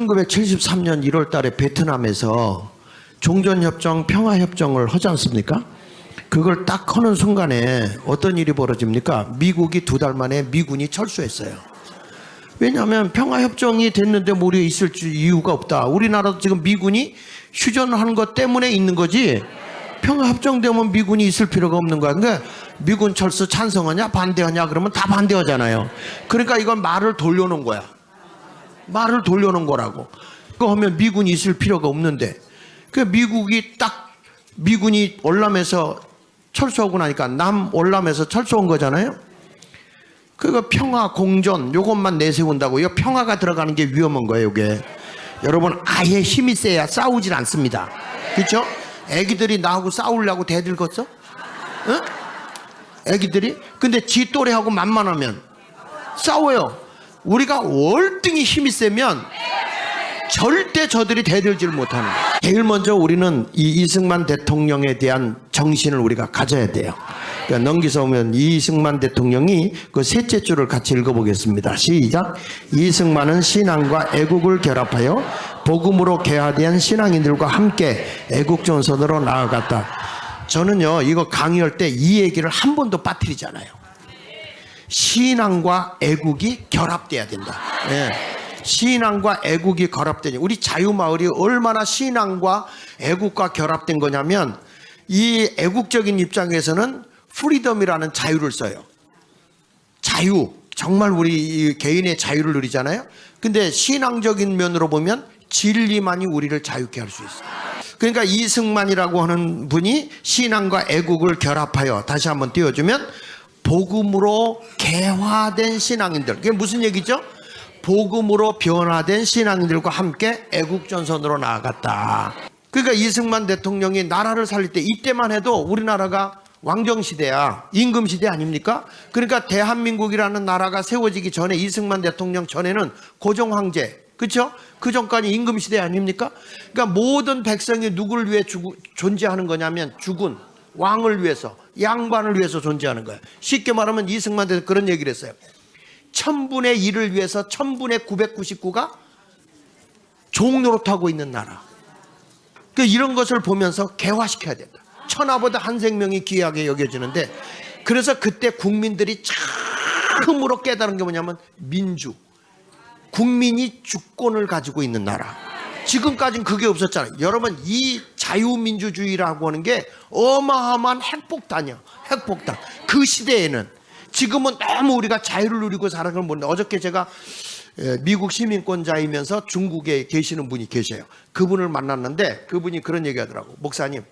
1973년 1월 달에 베트남에서 종전협정, 평화협정을 하지 않습니까? 그걸 딱 하는 순간에 어떤 일이 벌어집니까? 미국이 2달 만에 미군이 철수했어요. 왜냐하면 평화협정이 됐는데 뭐 우리가 있을 이유가 없다. 우리나라도 지금 미군이 휴전하는 것 때문에 있는 거지, 평화협정 되면 미군이 있을 필요가 없는 거야. 그러니까 미군 철수 찬성하냐 반대하냐 그러면 다 반대하잖아요. 그러니까 이건 말을 돌려놓은 거야. 말을 돌려놓은 거라고. 그거 하면 미군이 있을 필요가 없는데, 그 미군이 월남에서 철수하고 나니까 남 월남에서 철수한 거잖아요. 그거 평화 공존 요것만 내세운다고. 이거 평화가 들어가는 게 위험한 거예요. 이게 여러분, 아예 힘이 세야 싸우질 않습니다. 그렇죠? 애기들이 나하고 싸우려고 대들겠어? 응? 애기들이? 근데 지 또래하고 만만하면 싸워요. 우리가 월등히 힘이 세면 절대 저들이 대들지를 못하는 거예요. 제일 먼저 우리는 이 이승만 대통령에 대한 정신을 우리가 가져야 돼요. 그러니까 넘기서 오면 이승만 대통령이 그 셋째 줄을 같이 읽어보겠습니다. 시작. 이승만은 신앙과 애국을 결합하여 복음으로 개화된 신앙인들과 함께 애국전선으로 나아갔다. 저는요, 이거 강의할 때 이 얘기를 한 번도 빠뜨리지 않아요. 신앙과 애국이 결합돼야 된다. 예. 신앙과 애국이 결합되니, 우리 자유마을이 얼마나 신앙과 애국과 결합된 거냐면, 이 애국적인 입장에서는 프리덤이라는 자유를 써요. 자유, 정말 우리 개인의 자유를 누리잖아요. 근데 신앙적인 면으로 보면 진리만이 우리를 자유케 할 수 있어요. 그러니까 이승만이라고 하는 분이 신앙과 애국을 결합하여, 다시 한번 띄워주면, 복음으로 개화된 신앙인들. 그게 무슨 얘기죠? 복음으로 변화된 신앙인들과 함께 애국전선으로 나아갔다. 그러니까 이승만 대통령이 나라를 살릴 때, 이때만 해도 우리나라가 왕정시대야, 임금시대 아닙니까? 그러니까 대한민국이라는 나라가 세워지기 전에, 이승만 대통령 전에는 고종황제, 그렇죠? 그 전까지 임금시대 아닙니까? 그러니까 모든 백성이 누구를 위해 존재하는 거냐면, 죽은 왕을 위해서, 양반을 위해서 존재하는 거예요. 쉽게 말하면 이승만 대통령 그런 얘기를 했어요. 1000분의 1을 위해서 1000분의 999가 종노릇하고 있는 나라. 이런 것을 보면서 개화시켜야 된다. 천하보다 한 생명이 귀하게 여겨지는데, 그래서 그때 국민들이 처음으로 깨달은 게 뭐냐면 민주, 국민이 주권을 가지고 있는 나라. 지금까지는 그게 없었잖아요. 여러분, 이 자유민주주의라고 하는 게 어마어마한 핵폭탄이야. 핵폭탄. 그 시대에는. 지금은 너무 우리가 자유를 누리고 살아가는 걸 모르는데, 어저께 제가 미국 시민권자이면서 중국에 계시는 분이 계셔요. 그분을 만났는데 그분이 그런 얘기 하더라고. 목사님,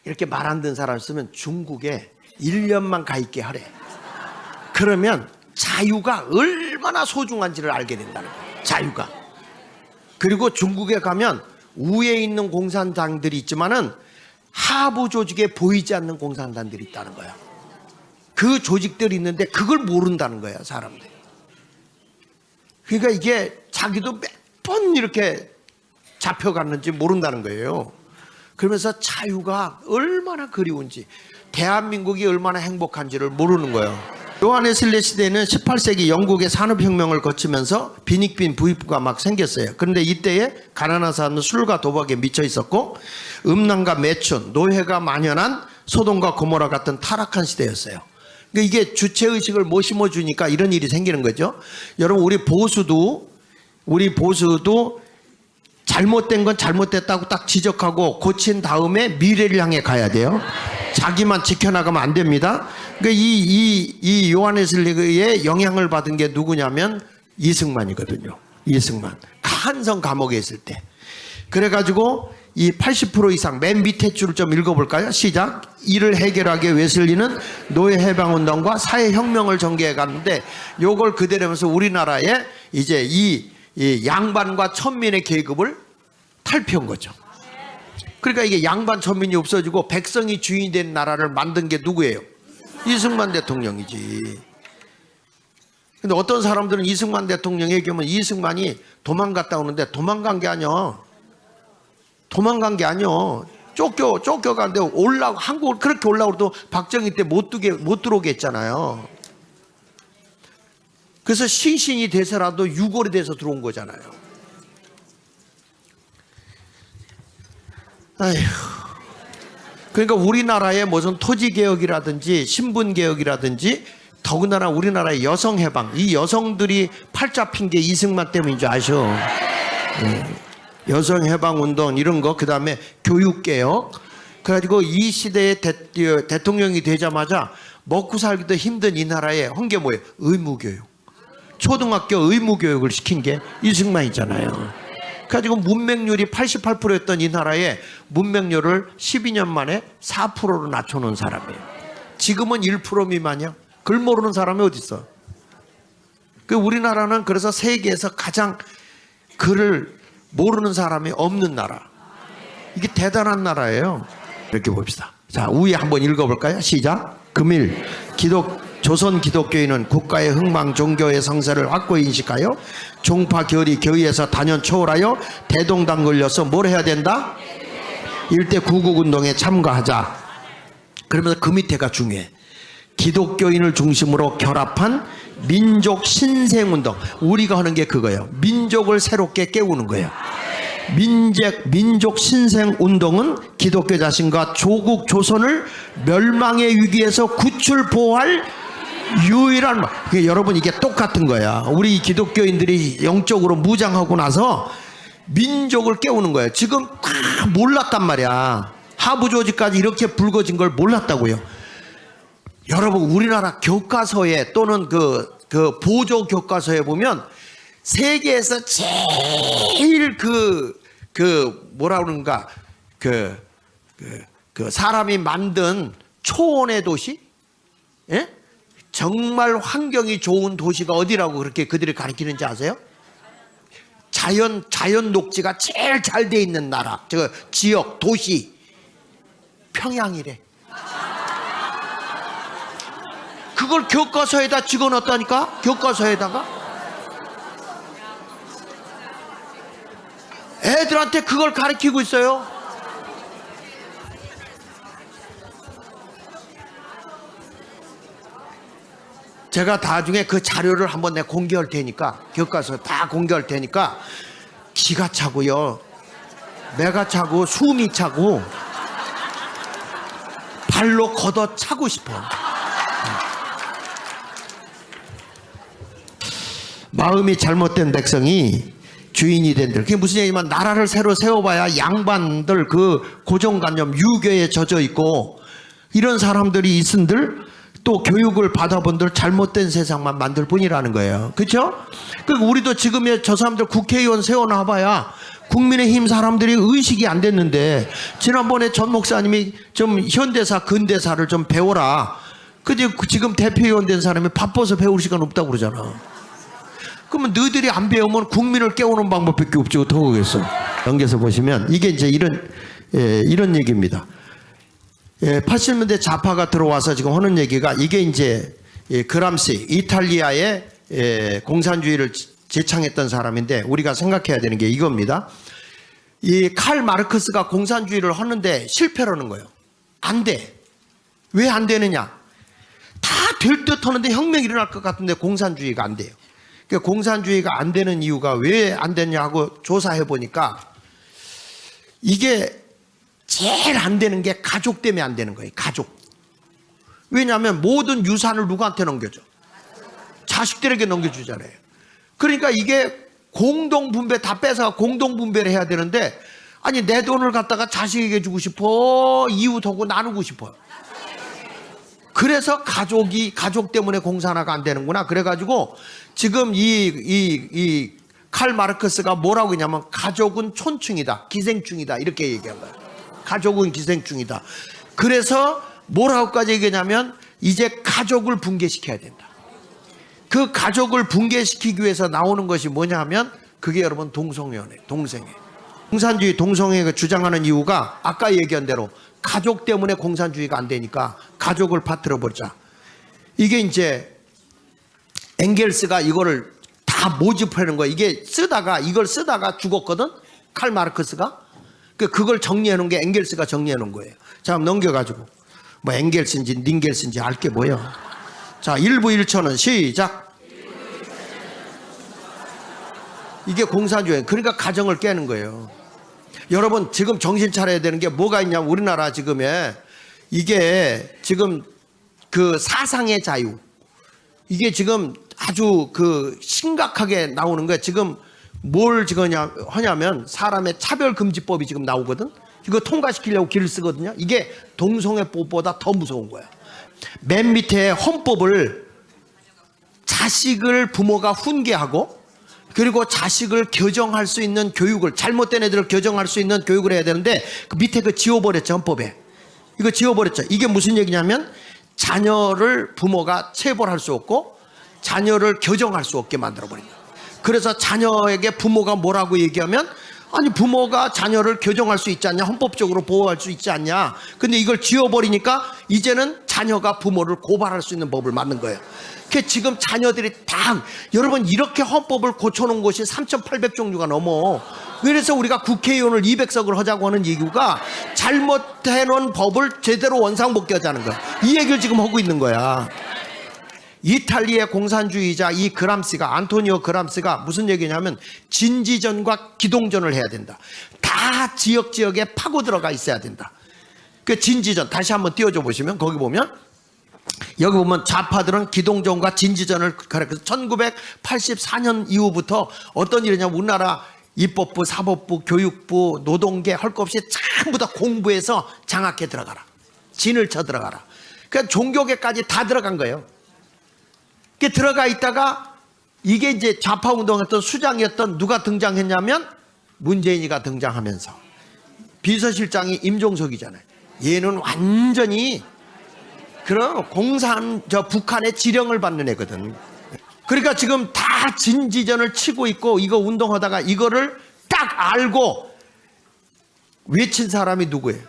이렇게 말 안 듣는 사람 있으면 중국에 1년만 가 있게 하래. 그러면 자유가 얼마나 소중한지를 알게 된다는 거예요. 자유가. 그리고 중국에 가면 우에 있는 공산당들이 있지만은 하부 조직에 보이지 않는 공산당들이 있다는 거야. 그 조직들이 있는데 그걸 모른다는 거야, 사람들이. 그러니까 이게 자기도 몇 번 이렇게 잡혀갔는지 모른다는 거예요. 그러면서 자유가 얼마나 그리운지, 대한민국이 얼마나 행복한지를 모르는 거예요. 요한 웨슬리 시대에는 18세기 영국의 산업혁명을 거치면서 빈익빈 부익부가 막 생겼어요. 그런데 이때에 가난한 사람은 술과 도박에 미쳐 있었고, 음란과 매춘, 노예가 만연한 소돔과 고모라 같은 타락한 시대였어요. 그러니까 이게 주체의식을 못 심어주니까 이런 일이 생기는 거죠. 여러분, 우리 보수도 잘못된 건 잘못됐다고 딱 지적하고 고친 다음에 미래를 향해 가야 돼요. 자기만 지켜나가면 안 됩니다. 그러니까 이 요한 웨슬리의 영향을 받은 게 누구냐면 이승만이거든요. 이승만. 한성 감옥에 있을 때. 그래가지고 이 80% 이상, 맨 밑에 줄을 좀 읽어볼까요? 시작. 이를 해결하기 위해 웨슬리는 노예 해방운동과 사회혁명을 전개해 갔는데, 요걸 그대로 하면서 우리나라에 이제 이 양반과 천민의 계급을 탈피한 거죠. 그러니까 이게 양반 천민이 없어지고 백성이 주인이 된 나라를 만든 게 누구예요? 이승만 대통령이지. 근데 어떤 사람들은 이승만 대통령 얘기하면 이승만이 도망갔다 오는데, 도망간 게 아니야. 도망간 게 아니야. 쫓겨가는데 한국을 그렇게 올라오도 박정희 때 못 들어오게 했잖아요. 그래서 신신이 돼서라도 유골이 돼서 들어온 거잖아요. 아휴. 그러니까 우리나라의 무슨 토지개혁이라든지 신분개혁이라든지 더군다나 우리나라의 여성해방, 이 여성들이 팔자 핀 게 이승만 때문인 줄 아셔. 여성해방운동 이런 거, 그 다음에 교육개혁. 그래가지고 이 시대에 대통령이 되자마자 먹고 살기도 힘든 이 나라에 한 게 뭐예요? 의무교육. 초등학교 의무교육을 시킨 게 이승만이잖아요. 그래가지고 문맹률이 88%였던 이 나라에 문맹률을 12년 만에 4%로 낮춰놓은 사람이에요. 지금은 1% 미만이야. 글 모르는 사람이 어디 있어? 그 우리나라는 그래서 세계에서 가장 글을 모르는 사람이 없는 나라. 이게 대단한 나라예요. 이렇게 봅시다. 자, 우에 한번 읽어볼까요? 시작. 금일 조선 기독교인은 국가의 흥망, 종교의 성세를 확고히 인식하여 종파 결의 교의에서 단연 초월하여 대동당 걸려서 뭘 해야 된다? 일대 구국운동에 참가하자. 그러면서 그 밑에가 중요해. 기독교인을 중심으로 결합한 민족 신생운동. 우리가 하는 게 그거예요. 민족을 새롭게 깨우는 거예요. 민족 신생운동은 기독교 자신과 조국 조선을 멸망의 위기에서 구출 보호할 유일한 여러분, 이게 똑같은 거야. 우리 기독교인들이 영적으로 무장하고 나서 민족을 깨우는 거예요. 지금 다 몰랐단 말이야. 하부 조직까지 이렇게 붉어진 걸 몰랐다고요. 여러분, 우리나라 교과서에 또는 그 보조 교과서에 보면 세계에서 제일 뭐라 그러는가, 사람이 만든 초원의 도시? 예? 정말 환경이 좋은 도시가 어디라고 그렇게 그들이 가리키는지 아세요? 자연 녹지가 제일 잘 돼 있는 나라, 지역, 도시, 평양이래. 그걸 교과서에다 찍어놨다니까? 교과서에다가? 애들한테 그걸 가르치고 있어요. 제가 나중에 그 자료를 한번 내가 공개할 테니까, 교과서 다 공개할 테니까 기가 차고요, 매가 차고 숨이 차고 발로 걷어 차고 싶어. 마음이 잘못된 백성이 주인이 된들. 그게 무슨 얘기냐면, 나라를 새로 세워봐야 양반들 그 고정관념, 유교에 젖어 있고 이런 사람들이 있은들, 또 교육을 받아본들 잘못된 세상만 만들 뿐이라는 거예요. 그렇죠? 그러니까 우리도 지금의 저 사람들 국회의원 세워놔봐야 국민의힘 사람들이 의식이 안 됐는데, 지난번에 전 목사님이 좀 현대사 근대사를 좀 배워라. 근데 지금 대표의원 된 사람이 바빠서 배울 시간 없다고 그러잖아. 그러면 너희들이 안 배우면 국민을 깨우는 방법밖에 없지 어떻게 하겠어. 넘겨서 보시면 이게 이제 이런 얘기입니다. 80년대 좌파가 들어와서 지금 하는 얘기가, 이게 이제 그람시, 이탈리아의 공산주의를 제창했던 사람인데, 우리가 생각해야 되는 게 이겁니다. 이 칼 마르크스가 공산주의를 하는데 실패라는 거예요. 안 돼. 왜 안 되느냐? 다 될 듯 하는데 혁명이 일어날 것 같은데 공산주의가 안 돼요. 그러니까 공산주의가 안 되는 이유가 왜 안 되냐 하고 조사해 보니까, 이게 제일 안 되는 게 가족 때문에 안 되는 거예요. 가족. 왜냐하면 모든 유산을 누구한테 넘겨줘? 자식들에게 넘겨주잖아요. 그러니까 이게 공동분배, 다 뺏어가 공동분배를 해야 되는데, 아니 내 돈을 갖다가 자식에게 주고 싶어, 이웃하고 나누고 싶어요. 그래서 가족 때문에 공산화가 안 되는구나. 그래가지고 지금 이 칼 마르크스가 뭐라고 했냐면, 가족은 촌충이다, 기생충이다, 이렇게 얘기한 거예요. 가족은 기생충이다. 그래서 뭐라고까지 얘기하냐면, 이제 가족을 붕괴시켜야 된다. 그 가족을 붕괴시키기 위해서 나오는 것이 뭐냐 하면, 그게 여러분 동성연애, 동성애. 공산주의 동성애가 주장하는 이유가 아까 얘기한 대로 가족 때문에 공산주의가 안 되니까 가족을 파트려 보자. 이게 이제 엥겔스가 이거를 다 모집하는 거야. 이걸 쓰다가 죽었거든, 칼 마르크스가. 그걸 정리해 놓은 게 엥겔스가 정리해 놓은 거예요. 자, 넘겨가지고 뭐 엥겔스인지 닌겔스인지 알 게 뭐야. 자, 1부 1초는 시작. 이게 공산주의. 그러니까 가정을 깨는 거예요. 여러분 지금 정신 차려야 되는 게 뭐가 있냐면 우리나라 지금에 이게 지금 그 사상의 자유 이게 지금 아주 그 심각하게 나오는 거예요. 지금 뭘 지금 하냐면 사람의 차별금지법이 지금 나오거든. 이거 통과시키려고 길을 쓰거든요. 이게 동성애법보다 더 무서운 거야. 맨 밑에 헌법을 자식을 부모가 훈계하고 그리고 자식을 교정할 수 있는 교육을 잘못된 애들을 교정할 수 있는 교육을 해야 되는데 그 밑에 그 지워버렸죠. 헌법에. 이거 지워버렸죠. 이게 무슨 얘기냐면 자녀를 부모가 체벌할 수 없고 자녀를 교정할 수 없게 만들어버린 거예요. 그래서 자녀에게 부모가 뭐라고 얘기하면 아니 부모가 자녀를 교정할 수 있지 않냐 헌법적으로 보호할 수 있지 않냐 근데 이걸 지워버리니까 이제는 자녀가 부모를 고발할 수 있는 법을 만든 거예요. 그 지금 자녀들이 다 여러분 이렇게 헌법을 고쳐놓은 곳이 3,800종류가 넘어. 그래서 우리가 국회의원을 200석을 하자고 하는 이유가 잘못해놓은 법을 제대로 원상복귀 하자는 거야. 이 얘기를 지금 하고 있는 거야. 이탈리아의 공산주의자 이 그람시가 안토니오 그람시가 무슨 얘기냐면 진지전과 기동전을 해야 된다. 다 지역에 파고 들어가 있어야 된다. 그 진지전 다시 한번 띄워줘 보시면 거기 보면 여기 보면 좌파들은 기동전과 진지전을 그래서 1984년 이후부터 어떤 일이냐면 우리나라 입법부, 사법부, 교육부, 노동계 할 것 없이 전부 다 공부해서 장학회 들어가라. 진을 쳐 들어가라. 그러니까 종교계까지 다 들어간 거예요. 들어가 있다가 이게 이제 좌파 운동했던 수장이었던 누가 등장했냐면 문재인이가 등장하면서 비서실장이 임종석이잖아요. 얘는 완전히 그런 북한의 지령을 받는 애거든. 그러니까 지금 다 진지전을 치고 있고 이거 운동하다가 이거를 딱 알고 외친 사람이 누구예요?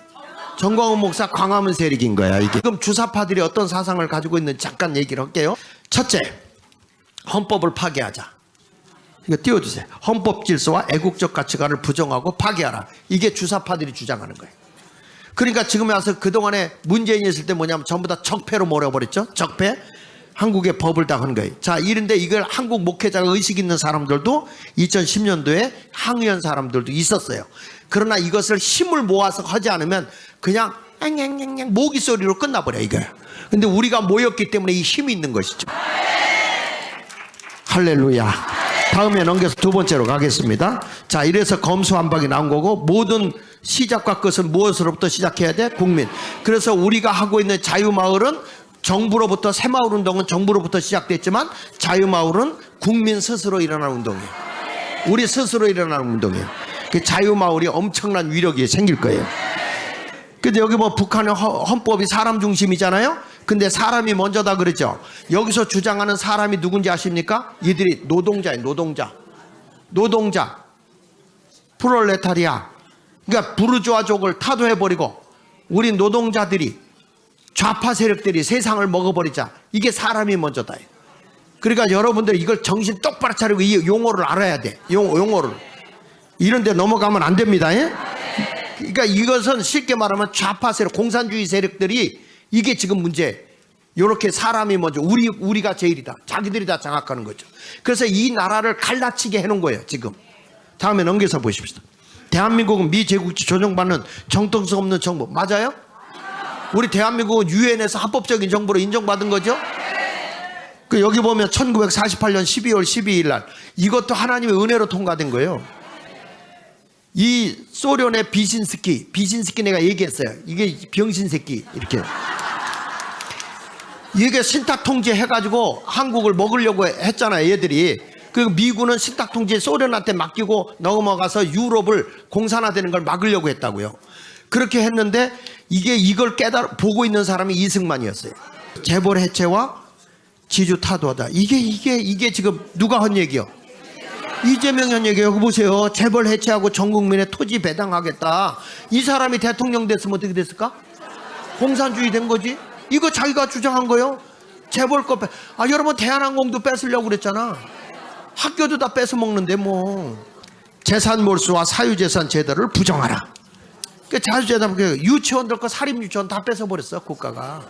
정광훈 목사 광화문 세력인 거야. 이게 지금 주사파들이 어떤 사상을 가지고 있는지 잠깐 얘기를 할게요. 첫째, 헌법을 파괴하자. 이거 띄워주세요. 헌법 질서와 애국적 가치관을 부정하고 파괴하라. 이게 주사파들이 주장하는 거예요. 그러니까 지금에 와서 그동안에 문재인이 있을 때 뭐냐면 전부 다 적폐로 몰아버렸죠. 적폐. 한국의 법을 다 한 거예요. 자, 이런데 이걸 한국 목회자가 의식 있는 사람들도 2010년도에 항의한 사람들도 있었어요. 그러나 이것을 힘을 모아서 하지 않으면 그냥 앵앵앵앵 모기 소리로 끝나버려 이거예요. 근데 우리가 모였기 때문에 이 힘이 있는 것이죠. 할렐루야. 다음에 넘겨서 두 번째로 가겠습니다. 자, 이래서 검수완박이 나온 거고 모든 시작과 끝은 무엇으로부터 시작해야 돼? 국민. 그래서 우리가 하고 있는 자유마을은 정부로부터 새마을운동은 정부로부터 시작됐지만 자유마을은 국민 스스로 일어나는 운동이에요. 우리 스스로 일어나는 운동이에요. 그 자유마을이 엄청난 위력이 생길 거예요. 근데 여기 뭐 북한의 헌법이 사람 중심이잖아요. 근데 사람이 먼저다 그랬죠. 여기서 주장하는 사람이 누군지 아십니까? 이들이 노동자예요. 노동자 프롤레타리아. 그러니까 부르주아족을 타도해버리고 우리 노동자들이 좌파 세력들이 세상을 먹어버리자. 이게 사람이 먼저다. 그러니까 여러분들 이걸 정신 똑바로 차리고 이 용어를 알아야 돼. 용어를. 이런 데 넘어가면 안 됩니다. 예? 그러니까 이것은 쉽게 말하면 좌파 세력, 공산주의 세력들이 이게 지금 문제. 이렇게 사람이 먼저 우리가 제일이다. 자기들이 다 장악하는 거죠. 그래서 이 나라를 갈라치게 해놓은 거예요. 지금. 다음에 넘겨서 보십시다. 대한민국은 미제국주의 조정받는 정통성 없는 정부. 맞아요? 우리 대한민국은 유엔에서 합법적인 정부로 인정받은 거죠. 그 여기 보면 1948년 12월 12일 날 이것도 하나님의 은혜로 통과된 거예요. 이 소련의 비신스키 내가 얘기했어요. 이게 병신새끼 이렇게. 이게 신탁 통제 해가지고 한국을 먹으려고 했잖아요. 얘들이. 그 미군은 신탁 통제 소련한테 맡기고 넘어가서 유럽을 공산화되는 걸 막으려고 했다고요. 그렇게 했는데 이걸 보고 있는 사람이 이승만이었어요. 재벌 해체와 지주 타도하다. 이게 지금 누가 한 얘기요? 이재명이 한 얘기예요. 보세요. 재벌 해체하고 전 국민의 토지 배당하겠다. 이 사람이 대통령 됐으면 어떻게 됐을까? 공산주의 된 거지. 이거 자기가 주장한 거예요. 재벌 거 여러분 대한항공도 뺏으려고 그랬잖아. 학교도 다 뺏어 먹는데 뭐. 재산 몰수와 사유재산 제도를 부정하라. 자유재산 유치원들 거 사립 유치원 다 뺏어버렸어 국가가.